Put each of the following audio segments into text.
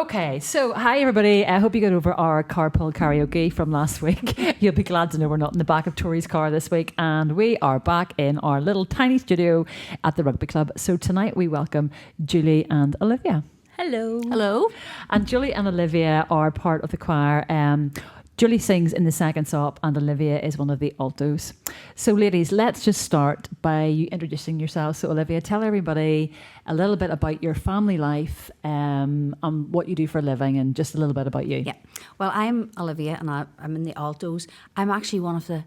Okay, so hi everybody. I hope you got over our carpool karaoke from last week. You'll be glad to know we're not in the back of Tori's car this week, and we are back in our little tiny studio at the rugby club. So tonight we welcome Julie and Olivia. Hello. Hello. And Julie and Olivia are part of the choir. Julie sings in the second sop and Olivia is one of the altos. So ladies, let's just start by you introducing yourselves. So Olivia, tell everybody a little bit about your family life and what you do for a living and just a little bit about you. Yeah. Well, I'm Olivia and I'm in the altos. I'm actually one of the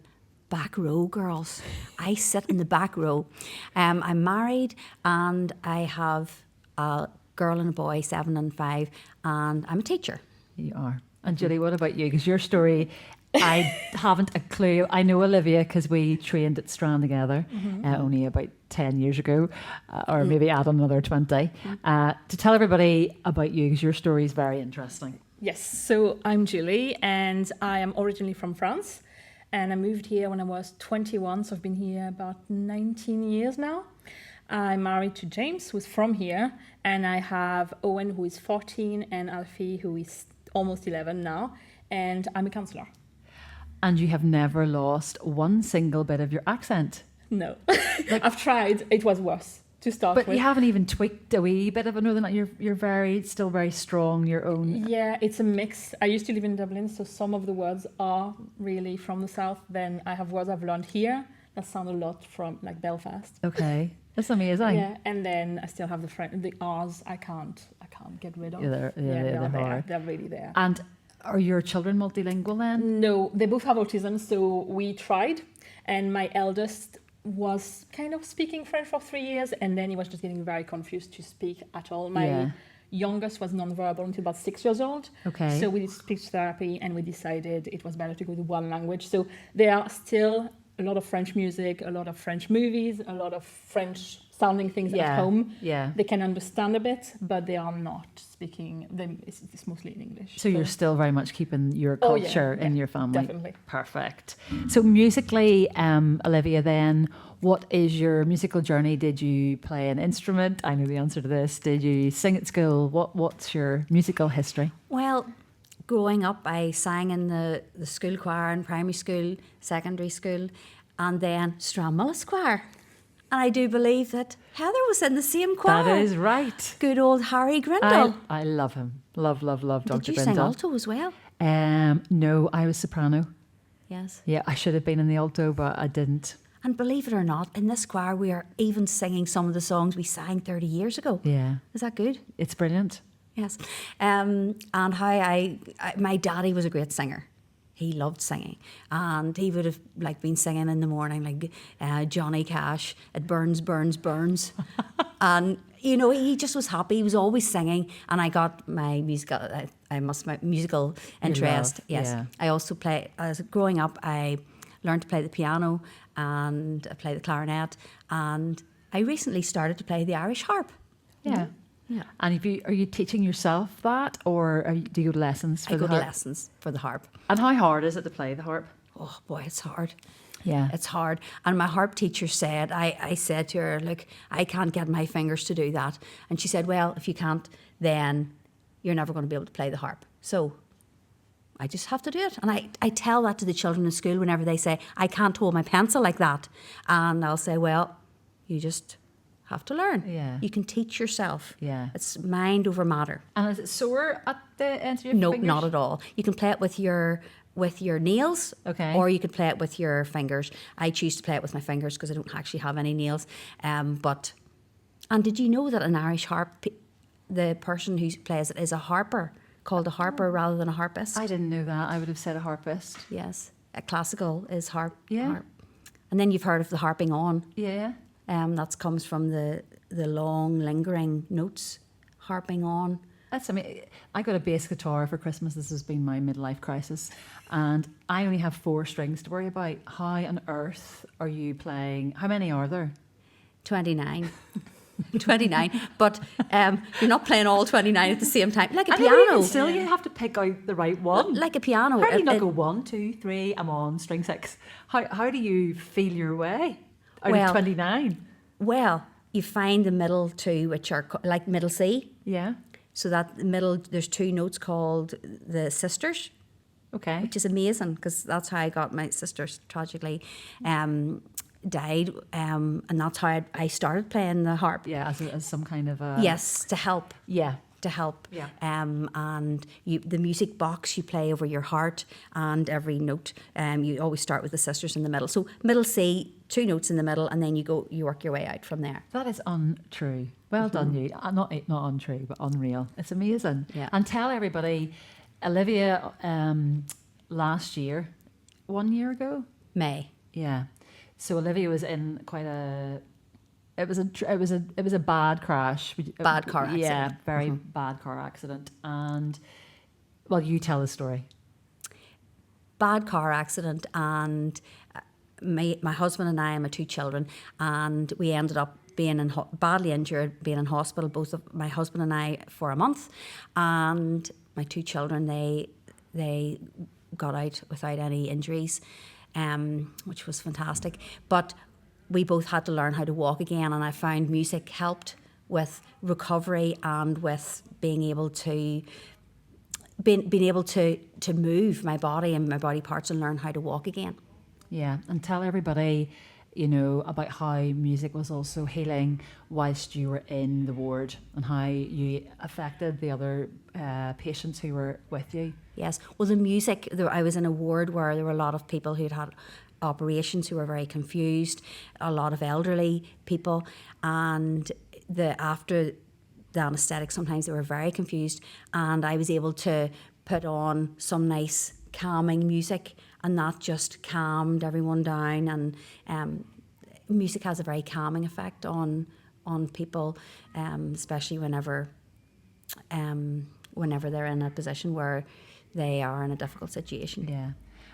back row girls. I sit in the back row. I'm married and I have a girl and a boy, 7 and 5, and I'm a teacher. You are. And Julie, what about you? Because your story, I haven't a clue. I know Olivia because we trained at Strand together only about 10 years ago, or maybe add another 20. To tell everybody about you, because your story is very interesting. Yes, so I'm Julie and I am originally from France and I moved here when I was 21, so I've been here about 19 years now. I'm married to James, who's from here, and I have Owen, who is 14, and Alfie, who is almost 11 now, and I'm a counsellor. And you have never lost one single bit of your accent. No, I've tried. It was worse to start with. But you haven't even tweaked a wee bit of it. Other than that, you're still very strong. Your own. Yeah, it's a mix. I used to live in Dublin, so some of the words are really from the south. Then I have words I've learned here that sound a lot from like Belfast. Okay, that's amazing. Yeah, and then I still have the R's. I can't get rid of. They're they're there. hard. They're really there. And are your children multilingual then? No, they both have autism, so we tried. And my eldest was kind of speaking French for 3 years, and then he was just getting very confused to speak at all. My youngest was nonverbal until about 6 years old. Okay. So we did speech therapy, and we decided it was better to go to one language. So there are still a lot of French music, a lot of French movies, a lot of French sounding things at home. Yeah. They can understand a bit, but they are not speaking. It's mostly in English. So you're still very much keeping your culture in your family. Definitely. Perfect. So musically, Olivia, then, what is your musical journey? Did you play an instrument? I know the answer to this. Did you sing at school? What's your musical history? Well, growing up, I sang in the school choir in primary school, secondary school, and then Stranmillis choir. And I do believe that Heather was in the same choir. That is right. Good old Harry Grindle. I love him. Love Dr. Grindle. Did you sing alto as well? No, I was soprano. Yes. Yeah, I should have been in the alto, but I didn't. And believe it or not, in this choir, we are even singing some of the songs we sang 30 years ago. Yeah. Is that good? It's brilliant. Yes. And how my daddy was a great singer. He loved singing, and he would have been singing in the morning like Johnny Cash. It burns, burns, burns, and he just was happy. He was always singing, and I got my musical interest. Yes, yeah. I also as growing up. I learned to play the piano and I play the clarinet, and I recently started to play the Irish harp. Yeah. Yeah. And are you teaching yourself that, or do you go to lessons for the harp? I go to lessons for the harp. And how hard is it to play the harp? Oh boy, it's hard. Yeah. It's hard. And my harp teacher said, I said to her, look, I can't get my fingers to do that. And she said, well, if you can't, then you're never going to be able to play the harp. So I just have to do it. And I tell that to the children in school whenever they say, I can't hold my pencil like that. And I'll say, well, you just have to learn. Yeah. You can teach yourself. Yeah. It's mind over matter. And is it sore at the ends of your No, fingers? not at all. You can play it with your nails, Okay. or you could play it with your fingers. I choose to play it with my fingers because I don't actually have any nails. And did you know that an Irish harp, the person who plays it is a harper, called a harper rather than a harpist? I didn't know that. I would have said a harpist. Yes, a classical is harp. Yeah. Harp. And then you've heard of the harping on. Yeah. That comes from the long lingering notes, harping on. I got a bass guitar for Christmas. This has been my midlife crisis. And I only have 4 strings to worry about. How on earth are you playing? How many are there? 29. 29. But you're not playing all 29 at the same time. Like a I know, piano. even still, you have to pick out the right one. Like a piano. How do you not go 1, 2, 3, I'm on string 6? How do you feel your way out of 29? Well, you find the middle two, which are like middle C. Yeah. So that the middle, there's 2 notes called the sisters, Okay. which is amazing because that's how I got my sisters tragically died, and that's how I started playing the harp. Yeah, as some kind of a... Yes, to help. Yeah. To help. Yeah. And the music box you play over your heart, and every note, you always start with the sisters in the middle. So middle C, 2 notes in the middle, and then you work your way out from there. That is untrue. Well done, you. Not untrue, but unreal. It's amazing. Yeah. And tell everybody, Olivia, last year, 1 year ago? May. Yeah. So Olivia was in quite a... It was a bad crash. Bad car accident. Yeah, very bad car accident. And, well, you tell the story. Bad car accident, and my husband and I and my 2 children, and we ended up being badly injured, being in hospital, both of my husband and I, for a month, and my 2 children, they got out without any injuries, which was fantastic. But we both had to learn how to walk again, and I found music helped with recovery and with being able to move my body and my body parts and learn how to walk again. Yeah, and tell everybody, about how music was also healing whilst you were in the ward, and how you affected the other patients who were with you. Yes, well, the music, I was in a ward where there were a lot of people who'd had operations who were very confused, a lot of elderly people, and after the anaesthetic, sometimes they were very confused, and I was able to put on some nice calming music, and that just calmed everyone down. And music has a very calming effect on people, especially whenever they're in a position where they are in a difficult situation. Yeah.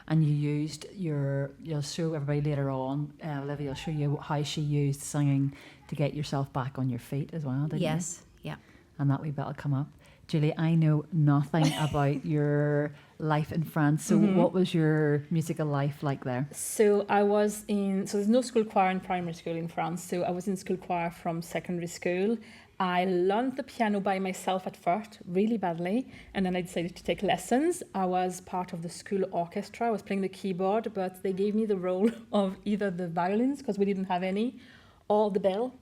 And you used you'll show everybody later on, Olivia will show you how she used singing to get yourself back on your feet as well, didn't you? Yes, yeah. And that wee bit will come up. Julie, I know nothing about your life in France. So what was your musical life like there? So there's no school choir in primary school in France. So I was in school choir from secondary school. I learned the piano by myself at first, really badly, and then I decided to take lessons. I was part of the school orchestra. I was playing the keyboard, but they gave me the role of either the violins, because we didn't have any, or the bell.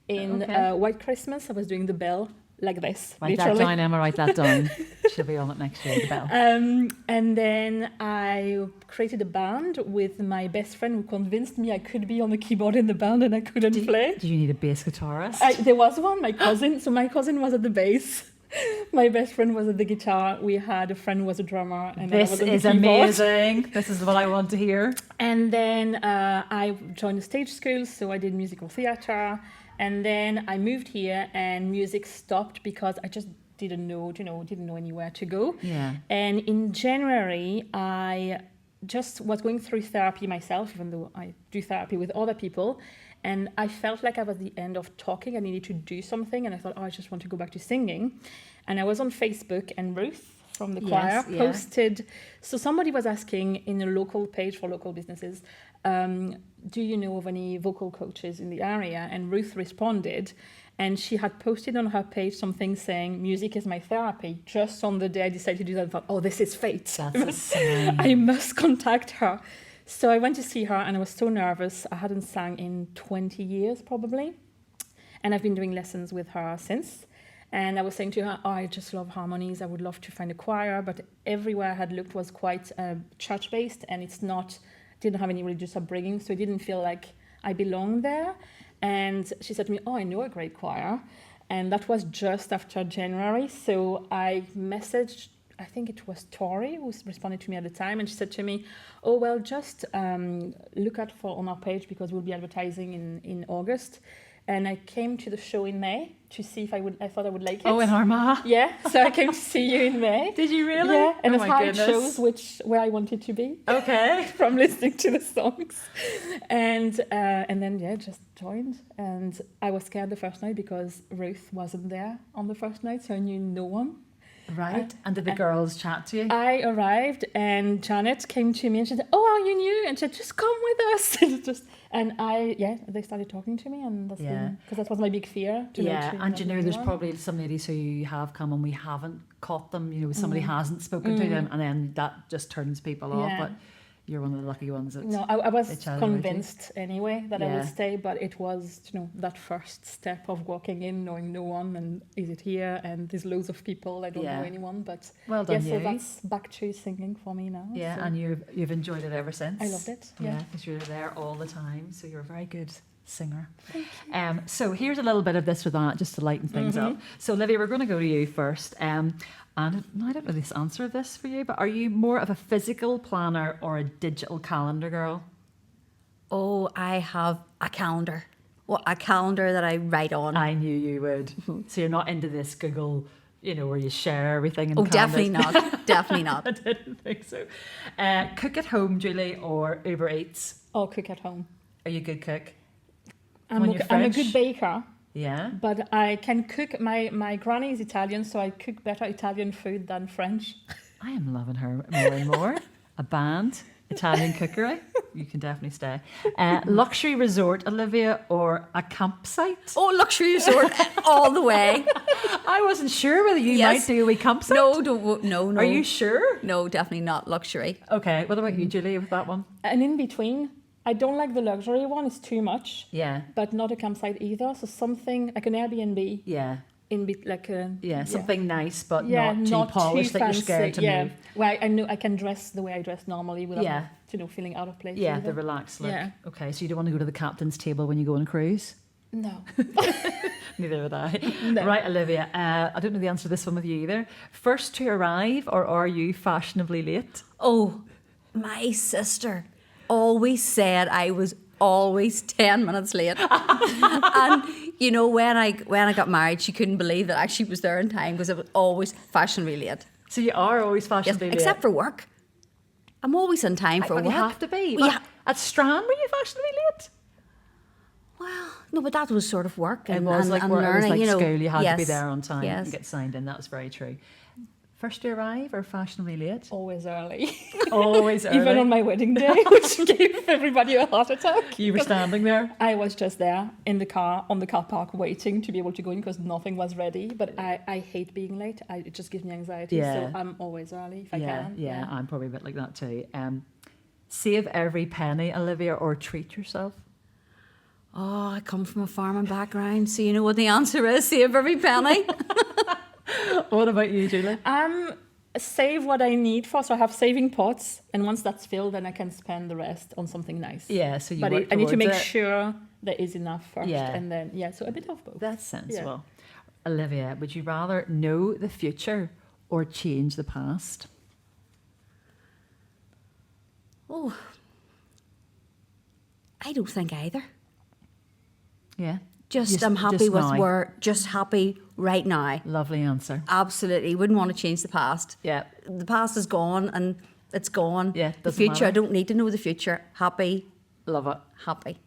In White Christmas, I was doing the bell like this. Write literally. that down, Emma, write that down. She'll be on it next year, the bell. And then I created a band with my best friend, who convinced me I could be on the keyboard in the band and I couldn't play. Do you need a bass guitarist? There was one, my cousin. So my cousin was at the bass. My best friend was at the guitar. We had a friend who was a drummer. And This I was on the is keyboard. amazing. This is what I want to hear. And then I joined the stage school, so I did musical theatre. And then I moved here, and music stopped because I just didn't know anywhere to go. Yeah. And in January, I just was going through therapy myself, even though I do therapy with other people. And I felt like I was at the end of talking. I needed to do something. And I thought, I just want to go back to singing. And I was on Facebook, and Ruth from the choir posted. So somebody was asking in a local page for local businesses, do you know of any vocal coaches in the area? And Ruth responded, and she had posted on her page something saying, music is my therapy. Just on the day I decided to do that, I thought, oh, this is fate. That's insane. I must contact her. So I went to see her, and I was so nervous. I hadn't sang in 20 years probably. And I've been doing lessons with her since. And I was saying to her, I just love harmonies. I would love to find a choir, but everywhere I had looked was quite church-based, and didn't have any religious upbringing, so it didn't feel like I belonged there. And she said to me, I know a great choir. And that was just after January. So I messaged, I think it was Tori who responded to me at the time, and she said to me, just look out on our page, because we'll be advertising in August. And I came to the show in May to see if I thought I would like it. Oh, in Armagh? Yeah, so I came to see you in May. Did you really? Yeah, and that's how it shows where I wanted to be. Okay. From listening to the songs. And then, just joined. And I was scared the first night because Ruth wasn't there on the first night, so I knew no one. Right. And did the girls chat to you? I arrived and Janet came to me and she said, "Oh, are you new?" And she said, "Just come with us." They started talking to me, and that's because that was my big fear. And you know, there's probably some ladies who have come and we haven't caught them. You know, somebody hasn't spoken to them, and then that just turns people off. But you're one of the lucky ones. No, I was convinced anyway that I would stay, but it was, that first step of walking in, knowing no one, and is it here? And there's loads of people, I don't know anyone, but well done, so that's back to singing for me now. Yeah, so. and you've enjoyed it ever since. I loved it. Yeah, because you're there all the time, so you're a very good singer. Thank you. So here's a little bit of this or that, just to lighten things up. So Olivia, we're going to go to you first. And I don't know the answer of this for you, but are you more of a physical planner or a digital calendar girl? Oh, I have a calendar. Well, a calendar that I write on. I knew you would. So you're not into this Google, where you share everything in calendars? Definitely not. Definitely not. I didn't think so. Cook at home, Julie, or Uber Eats? Or cook at home. Are you a good cook? I'm a good baker. Yeah. But I can cook. My granny is Italian, so I cook better Italian food than French. I am loving her more and more. A band, Italian cookery. You can definitely stay. Luxury resort, Olivia, or a campsite? Oh, luxury resort all the way. I wasn't sure whether you might do a wee campsite. No. Are you sure? No, definitely not luxury. Okay. What about you, Julie, with that one? And in between. I don't like the luxury one, it's too much. Yeah. But not a campsite either. So something like an Airbnb. Yeah. Something nice, but not too polished that you're scared to move. Well, I know I can dress the way I dress normally without feeling out of place. Yeah, either. the relaxed look. Yeah. Okay, so you don't want to go to the captain's table when you go on a cruise? No. Neither would I. No. Right, Olivia, I don't know the answer to this one with you either. First to arrive, or are you fashionably late? Oh, my sister always said I was always 10 minutes late. And when I got married, she couldn't believe that I actually was there in time because I was always fashionably late. So you are always fashionably late? Except for work. I'm always in time for work. You have to be. At Strand, were you fashionably late? Well, no, but that was sort of work. It was like school. You had to be there on time yes. and get signed in. That was very true. First to arrive or fashionably late? Always early. Always early. Even on my wedding day, which gave everybody a heart attack. You were standing there? I was just there in the car, on the car park, waiting to be able to go in because nothing was ready. But I hate being late. It just gives me anxiety. Yeah. So I'm always early if I can. Yeah, I'm probably a bit like that too. Save every penny, Olivia, or treat yourself? Oh, I come from a farming background, so you know what the answer is, save every penny. What about you, Julie? Save what I need for, so I have saving pots, and once that's filled, then I can spend the rest on something nice. Yeah, so you But work I need to make towards it. sure there is enough first, Yeah. and then, so a bit of both. That's sensible. Yeah. Olivia, would you rather know the future or change the past? Oh, I don't think either. Yeah. I'm happy with now. where, just happy right now. Lovely answer. Absolutely. Wouldn't want to change the past. Yeah. The past is gone and it's gone. Yeah, the doesn't future, matter. I don't need to know the future. Happy. Love it. Happy.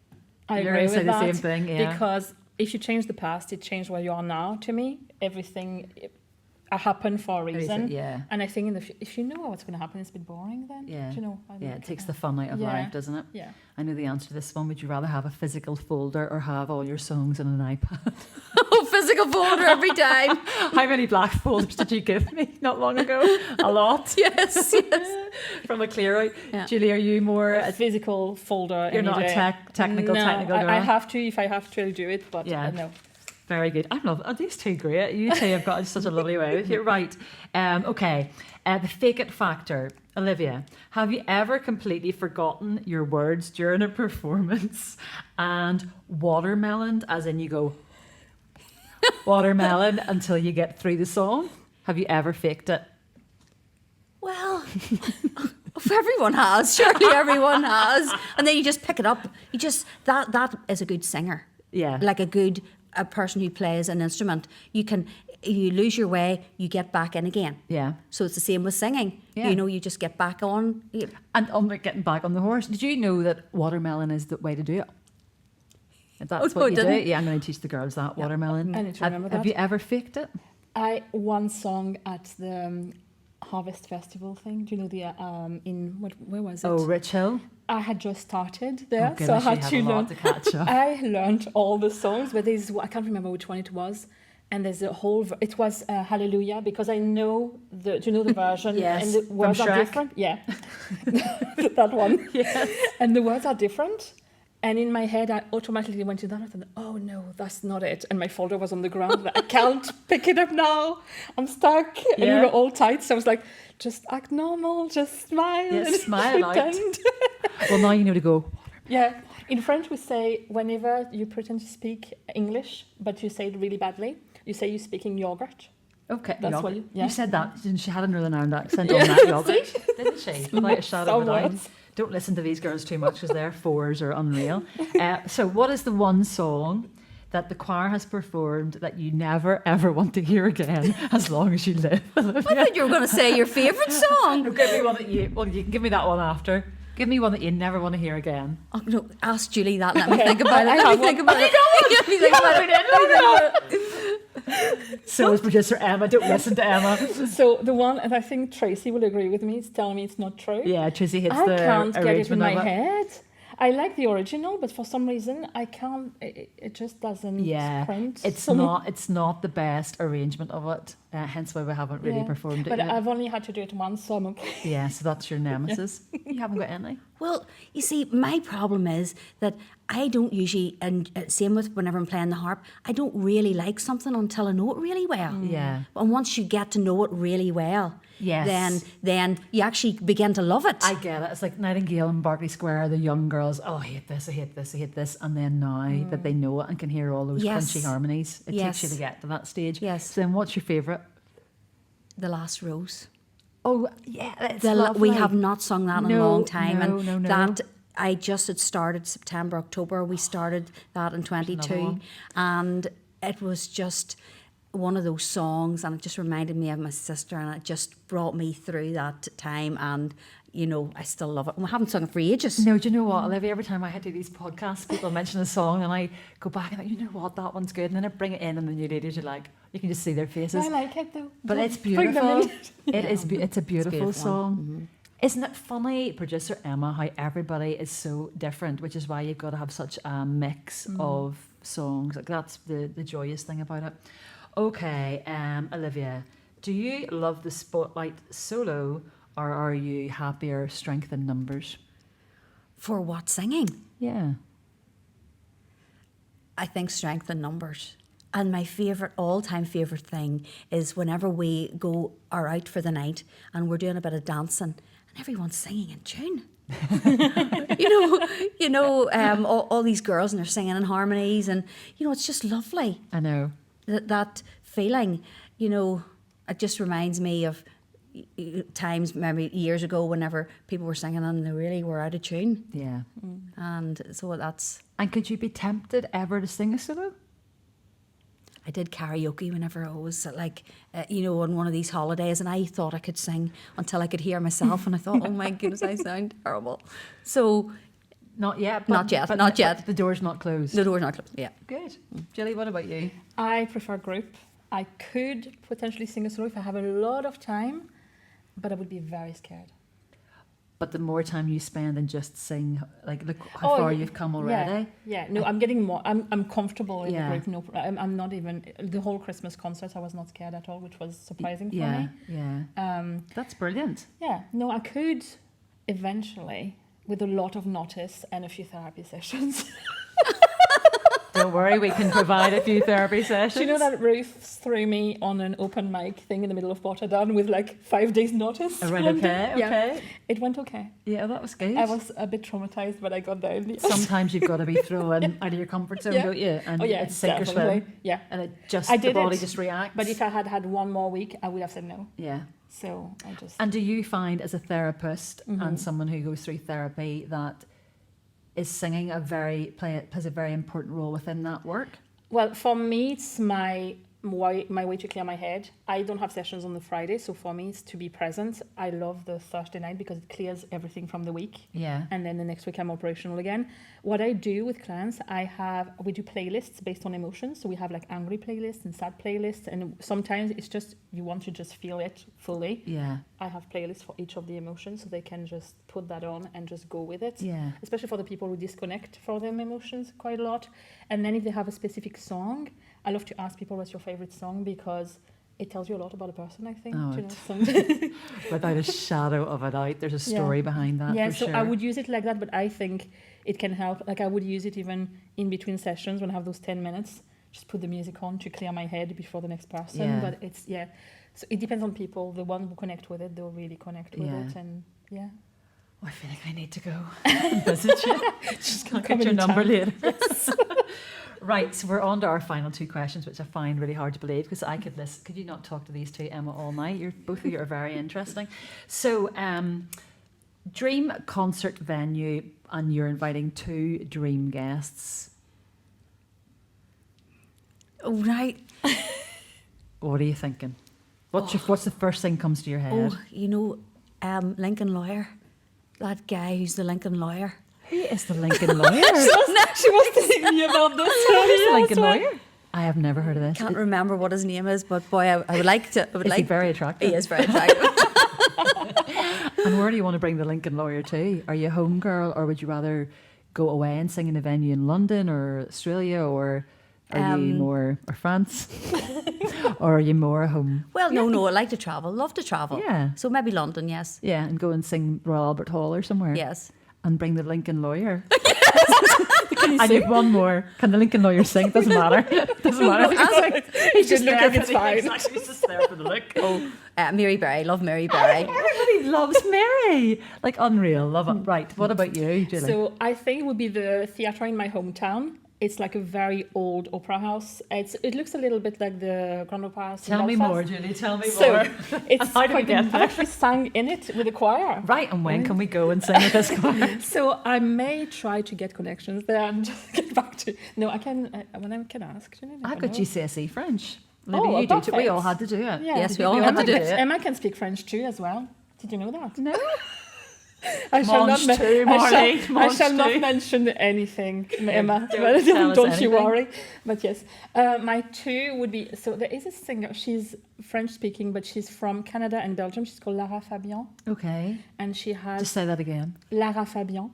I You're agree gonna say with the that same thing, yeah. because if you change the past, it changed where you are now. To me, everything happened for a reason. Yeah. And I think if you know what's going to happen, it's a bit boring then. Yeah. Do you know? It takes the fun out of life, doesn't it? Yeah. I know the answer to this one. Would you rather have a physical folder or have all your songs in an iPad? Oh, physical folder every time. How many black folders did you give me not long ago? A lot. Yes. From a clear out. Yeah. Julie, are you more A physical folder. You're any not a day. technical I girl? have to. If I have to, I'll do it. But no. Very good. I love these two great. You two have got such a lovely way with you. Right. Okay. The fake it factor. Olivia, have you ever completely forgotten your words during a performance and watermeloned, as in you go watermelon until you get through the song? Have you ever faked it? Well, if everyone has, surely everyone has. And then you just pick it up. That is a good singer. Yeah. Like a person who plays an instrument. You lose your way, you get back in again. Yeah. So it's the same with singing. Yeah. You just get back on. And on getting back on the horse, did you know that watermelon is the way to do it? If that's Oh, what no, you do. didn't. Yeah, I'm going to teach the girls that watermelon. I need to remember Have that. you ever faked it? I once sung at the Harvest Festival thing. Do you know the where was it? Oh, Rich Hill. I had just started there, Oh, so I goodness, had you to had a lot learn. to catch up. I learned all the songs, but I can't remember which one it was. And there's a whole. It was Hallelujah, because I know do you know the version? Yes, And the words from are Shrek. different. Yeah, that one. Yes. And the words are different. And in my head, I automatically went to that. I thought, oh no, that's not it. And my folder was on the ground. I can't pick it up now. I'm stuck. And we Yeah. were all tight. So I was like, just act normal, just smile. Yes, and smile out. pretend. Well, now you know to go. Yeah. In French, we say whenever you pretend to speak English, but you say it really badly, you say you're speaking yogurt. Okay, That's yogurt. what You said that. She had a Northern Ireland accent Yeah. on that yogurt, didn't she? Without a shadow of a Some doubt. words. Don't listen to these girls too much because their fours are unreal. So what is the one song that the choir has performed that you never, ever want to hear again as long as you live? I thought you were going to say your favourite song. Give me one that you can give me that one after. Give me one that you never want to hear again. Oh, no, ask Julie that. Let me Okay, think about it. I Let have me think one. about it. Let me think about it. So is producer Emma. Don't listen to Emma. So the one, and I think Tracy will agree with me, is telling me it's not true. Yeah, Tracy hits I the can't get it in arrangement my of it. head. I like the original, but for some reason I can't. It just doesn't Yeah, print. it's for me. not. It's not the best arrangement of it. Hence why we haven't really Yeah. performed it But yet. I've only had to do it once, so I'm okay. Yeah, so that's your nemesis. You haven't got any. Well, you see, my problem is that I don't usually, and same with whenever I'm playing the harp, I don't really like something until I know it really well. Yeah. And once you get to know it really well, Yes. then you actually begin to love it. I get it. It's like Nightingale and Berkeley Square, the young girls, oh, I hate this, I hate this, I hate this. And then now that they know it and can hear all those Yes. crunchy harmonies, it Yes. takes you to get to that stage. Yes. So then what's your favourite? The Last Rose. Oh, yeah, it's We lovely. have not sung that in a No, long time. no, and no. that I just had started September, October. We started that in 22. one. And it was just one of those songs, and it just reminded me of my sister, and it just brought me through that time. And you know, I still love it. And we haven't sung it for ages. No, do you know what, Olivia? Every time I do these podcasts, people mention a song and I go back and you know what, that one's good. And then I bring it in and the new ladies are like, you can just see their faces. I like it though. But it's Bring them beautiful. in. It's a beautiful one. song. Isn't it funny, producer Emma, how everybody is so different, which is why you've got to have such a mix of songs. Like that's the joyous thing about it. Okay, Olivia, do you love the spotlight solo or are you happier strength in numbers? For what, singing? Yeah. I think strength in numbers. And my all-time favourite thing is whenever we are out for the night and we're doing a bit of dancing and everyone's singing in tune. All these girls and they're singing in harmonies and, it's just lovely. I know. That feeling, it just reminds me of times maybe years ago whenever people were singing and they really were out of tune. Yeah. And so that's... And could you be tempted ever to sing a solo? I did karaoke whenever I was on one of these holidays, and I thought I could sing until I could hear myself, and I thought, oh my goodness, I sound terrible. So, Not yet. Not yet. But the door's not closed. the door's not closed. Yeah. Good. Julie, what about you? I prefer group. I could potentially sing a solo if I have a lot of time, but I would be very scared. But the more time you spend and just sing, like look how far you've come already. Yeah. No, I'm getting more. I'm comfortable in Yeah. the group. No, I'm not even the whole Christmas concert. I was not scared at all, which was surprising for Yeah, me. yeah. That's brilliant. Yeah. No, I could eventually with a lot of notice and a few therapy sessions. Don't worry, we can provide a few therapy sessions. Do you know that Ruth threw me on an open mic thing in the middle of Rotterdam with like 5 days notice? Right, one day? okay, Yeah. okay. It went okay. Yeah, that was good. I was a bit traumatized, but I got there in the end. Sometimes you've got to be thrown out of your comfort zone, Yeah. don't you? And Oh yeah, it's sink or definitely. swim. Yeah. And it just I the did body it, just reacts. But if I had had one more week, I would have said no. yeah. So I just... And do you find as a therapist Mm-hmm. and someone who goes through therapy that is singing plays a very important role within that work? Well, for me, it's my my way to clear my head. I don't have sessions on the Friday, so for me it's to be present. I love the Thursday night because it clears everything from the week. Yeah. And then the next week I'm operational again. What I do with clients, we do playlists based on emotions. So we have like angry playlists and sad playlists, and sometimes it's just you want to just feel it fully. Yeah. I have playlists for each of the emotions, so they can just put that on and just go with it. Yeah. Especially for the people who disconnect from them emotions quite a lot. And then if they have a specific song, I love to ask people what's your favorite song, because it tells you a lot about a person, I think. Oh, you know, without a shadow of a doubt, there's a story behind that. Yeah, for so sure. I would use it like that, but I think it can help. Like I would use it even in between sessions when I have those 10 minutes. Just put the music on to clear my head before the next person. Yeah. But it's, so it depends on people. The one who connect with it, they'll really connect with it. And yeah. Oh, I feel like I need to go and visit you. Just can't Come get your number anytime. later. Right, so we're on to our final two questions, which I find really hard to believe, because I could listen. Could you not talk to these two, Emma, all night? Both of you are very interesting. So, dream concert venue, and you're inviting 2 dream guests. Oh, right. What are you thinking? What's the first thing comes to your head? Oh, you know, Lincoln Lawyer. That guy who's the Lincoln Lawyer. Who is the Lincoln Lawyer? She was telling me about this. Who's the Lincoln Lawyer? I have never heard of this. Can't remember what his name is, but boy, I would like to. Is he very attractive? He is very attractive. And where do you want to bring the Lincoln Lawyer to? Are you a home girl, or would you rather go away and sing in a venue in London or Australia, or are you more, or France? Or are you more home? Well, no, I like to travel. Love to travel. Yeah. So maybe London, yes. Yeah, and go and sing Royal Albert Hall or somewhere. Yes. And bring the Lincoln Lawyer. I need one more. Can the Lincoln Lawyer sing? Doesn't matter. Doesn't matter. He's just look there. like it's fine. Exactly, he's just there for the look. Oh, Mary Berry. Love Mary Berry. everybody loves Mary. Like unreal. Love it. Right. What about you, Julie? So I think it would be the theatre in my hometown. It's like a very old opera house. It looks a little bit like the Grand Opera House. Tell me Belfast. more, Julie. Tell me So more. it's How do we quite get I actually sang in it with a choir. Right, and when can we go and sing with this choir? So I may try to get connections there and just get back to. No, I can when I can ask. You know, I got GCSE French. Oh, Olivia, you do too. We perfect. all had to do it. Yeah. Yes, we all had to do it. Emma can speak French too as well. Did you know that? No. I shall Mange not. too, Marlene, I shall mange not too. mention anything, Emma. Don't tell us Don't you anything. worry. But yes, my 2 would be. So there is a singer. She's French speaking, but she's from Canada and Belgium. She's called Lara Fabian, Okay. and she has Just say that again. Lara Fabian.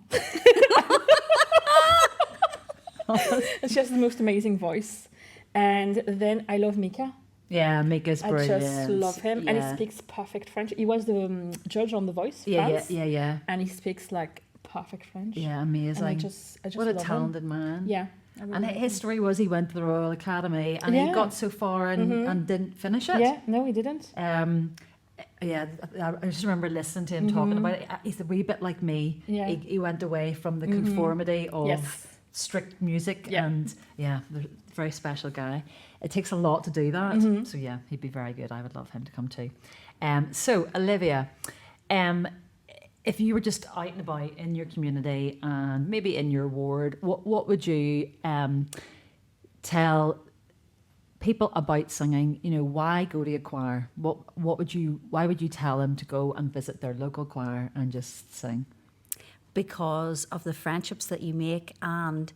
And she has the most amazing voice. And then I love Mika. Yeah, Mika's brilliant. I just love him, and he Yeah. speaks perfect French. He was the judge on The Voice Yeah, France, yeah. and he speaks like perfect French. Yeah, and amazing. I just What a love him. talented man. Yeah. I really And love his story was he went to the Royal Academy and he Yeah. got so far and didn't finish it. Yeah, no, he didn't. Yeah, I just remember listening to him talking about it. He's a wee bit like me. Yeah. He went away from the conformity of Yes. strict music Yeah. and they're a very special guy. It takes a lot to do that. So yeah, he'd be very good. I would love him to come too. So Olivia, if you were just out and about in your community and maybe in your ward, what would you tell people about singing? You know, why go to a choir? Why would you tell them to go and visit their local choir and just sing? Because of the friendships that you make, and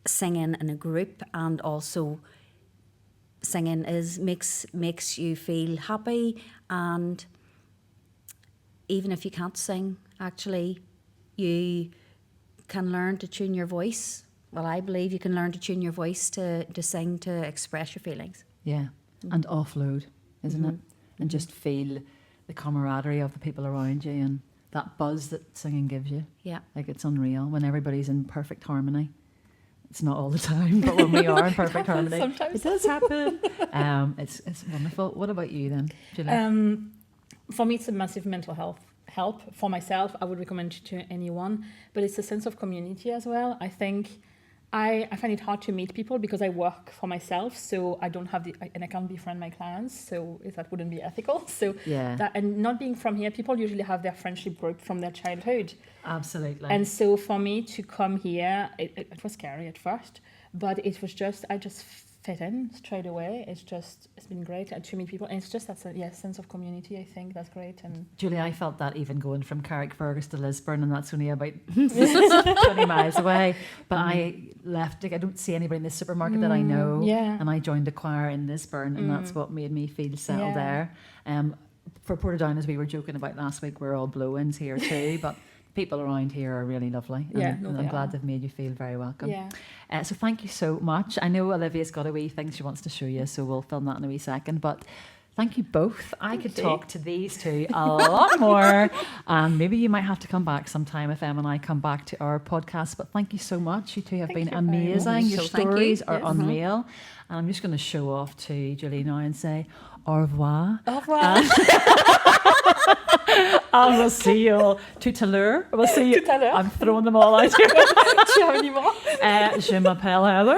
singing in a group, and also singing makes you feel happy, and even if you can't sing, actually you can learn to tune your voice. Well, I believe you can learn to tune your voice to sing, to express your feelings. Yeah, and offload, isn't it? And just feel the camaraderie of the people around you and that buzz that singing gives you. Yeah. Like it's unreal when everybody's in perfect harmony. It's not all the time, but when we are in perfect harmony, sometimes. it does happen. It's wonderful. What about you then, Julie? For me, it's a massive mental health help. For myself, I would recommend it to anyone, but it's a sense of community as well. I think I find it hard to meet people because I work for myself, so I don't have and I can't befriend my clients, so that wouldn't be ethical. So Yeah. and not being from here, people usually have their friendship group from their childhood. Absolutely. And so for me to come here, it was scary at first, but it was just, I just fit in straight away. It's been great to meet people, and it's just that sense of community. I think that's great. And Julie, I felt that even going from Carrickfergus to Lisburn, and that's only about 20 miles away. But I left, I don't see anybody in the supermarket that I know. Yeah. And I joined a choir in Lisburn, and that's what made me feel settled there. For Portadown, as we were joking about last week, we're all blow-ins here too, but people around here are really lovely. And I'm glad they've made you feel very welcome. Yeah. So thank you so much. I know Olivia's got a wee thing she wants to show you, so we'll film that in a wee second. But thank you both. I could talk to these two a lot more. And maybe you might have to come back sometime if Em and I come back to our podcast. But thank you so much. You two have been amazing. Your stories are unreal. And I'm just going to show off to Julie now and say au revoir. Au revoir. And we'll see you all tout à l'heure. We'll see you. Tout à l'heure. I'm throwing them all out here. Tu as un numéro? Je m'appelle Heather.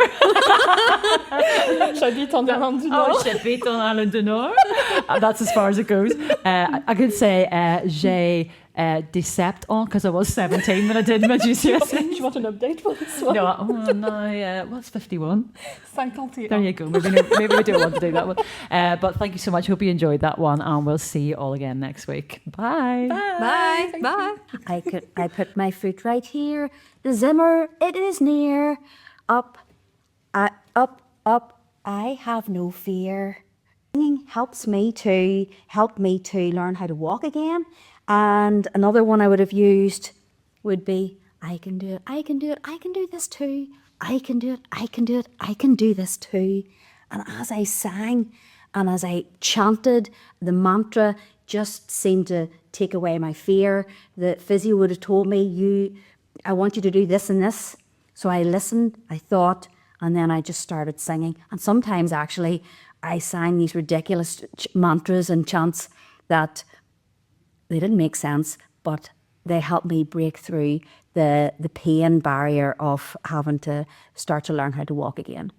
J'habite en Irlande du Nord. Oh, j'habite en Irlande du Nord. That's as far as it goes. I could say j'ai 17 ans because I was 17 when I did my GCSE. Do you want an update for this one? No, what's 51? 51. There you go. Maybe we don't want to do that one. But thank you so much. Hope you enjoyed that one, and we'll see you all again next week. Bye. Bye. Bye. I put my foot right here. The Zimmer, it is near. Up, up, up. I have no fear. Singing helped me to learn how to walk again. And another one I would have used would be, I can do it, I can do it, I can do this too. I can do it, I can do it, I can do this too. And as I sang and as I chanted, the mantra just seemed to take away my fear. The physio would have told me, I want you to do this and this. So I listened, I thought, and then I just started singing. And sometimes actually I sang these ridiculous mantras and chants that they didn't make sense, but they helped me break through the pain barrier of having to start to learn how to walk again.